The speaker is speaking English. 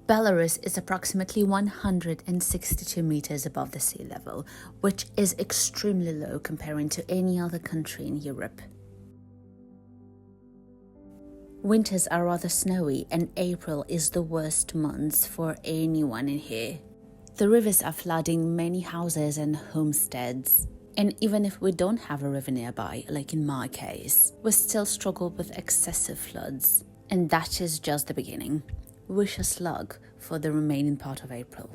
Belarus is approximately 162 meters above the sea level, which is extremely low comparing to any other country in Europe. Winters are rather snowy, and April is the worst month for anyone in here. The rivers are flooding many houses and homesteads. And even if we don't have a river nearby, like in my case, we still struggle with excessive floods. And that is just the beginning. Wish us luck for the remaining part of April.